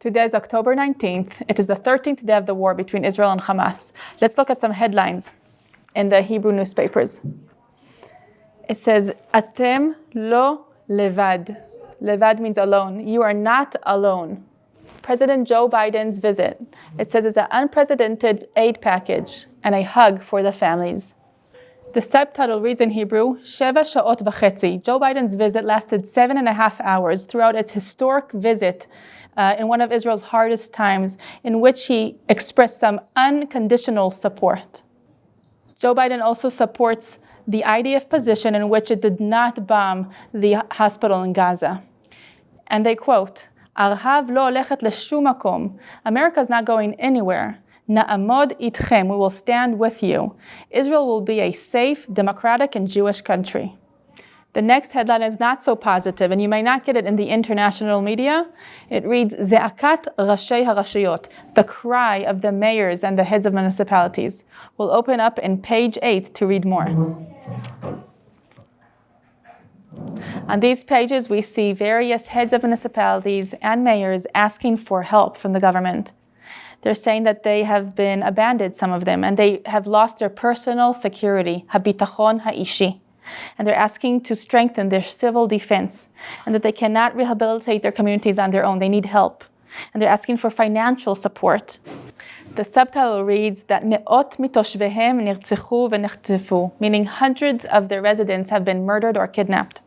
Today is October 19th. It is the 13th day of the war between Israel and Hamas. Let's look at some headlines in the Hebrew newspapers. It says, Atem lo levad. Levad means alone. You are not alone. President Joe Biden's visit. It says it's an unprecedented aid package and a hug for the families. The subtitle reads in Hebrew, Sheva Sha'ot V'chetzi. Joe Biden's visit lasted 7.5 hours throughout its historic visit in one of Israel's hardest times, in which he expressed some unconditional support. Joe Biden also supports the IDF position in which it did not bomb the hospital in Gaza. And they quote, Arhav lo olechet leshum makom. America is not going anywhere. Na'amod itchem. We will stand with you. Israel will be a safe, democratic, and Jewish country. The next headline is not so positive, and you may not get it in the international media. It reads, Ze'akat Rashei HaRashiyot, the cry of the mayors and the heads of municipalities. We'll open up in page 8 to read more. On these pages, we see various heads of municipalities and mayors asking for help from the government. They're saying that they have been abandoned, some of them, and they have lost their personal security, habitachon ha'ishi. And they're asking to strengthen their civil defense, and that they cannot rehabilitate their communities on their own. They need help. And they're asking for financial support. The subtitle reads that me'ot mitoshvehem nirtzichu v'nechtzefu, meaning hundreds of their residents have been murdered or kidnapped.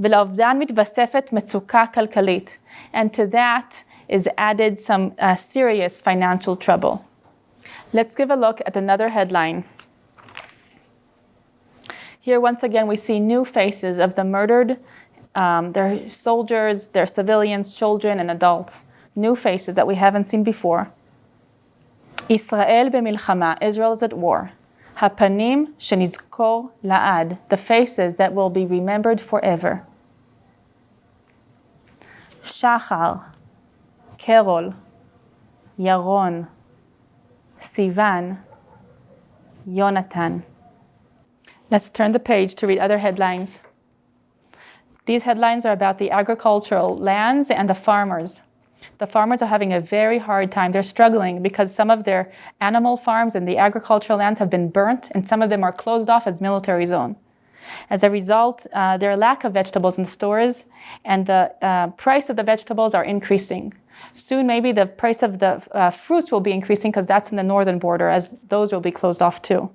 V'la'ovdan mitvasefet metzuka kalkalit. And to that is added some serious financial trouble. Let's give a look at another headline. Here, once again, we see new faces of the murdered, their soldiers, their civilians, children, and adults. New faces that we haven't seen before. Israel b'milchama, Israel is at war. Hapanim shenizkor la'ad, the faces that will be remembered forever. Shachar, Kerol, Yaron, Sivan, Yonatan. Let's turn the page to read other headlines. These headlines are about the agricultural lands and the farmers. The farmers are having a very hard time. They're struggling because some of their animal farms and the agricultural lands have been burnt, and some of them are closed off as military zone. As a result, there are lack of vegetables in the stores, and the price of the vegetables are increasing. Soon, maybe the price of the fruits will be increasing because that's in the northern border, as those will be closed off too.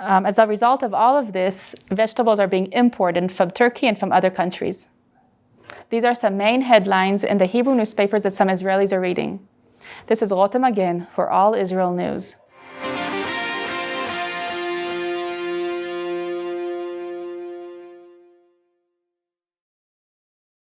As a result of all of this, vegetables are being imported from Turkey and from other countries. These are some main headlines in the Hebrew newspapers that some Israelis are reading. This is Rotem Magen for All Israel News.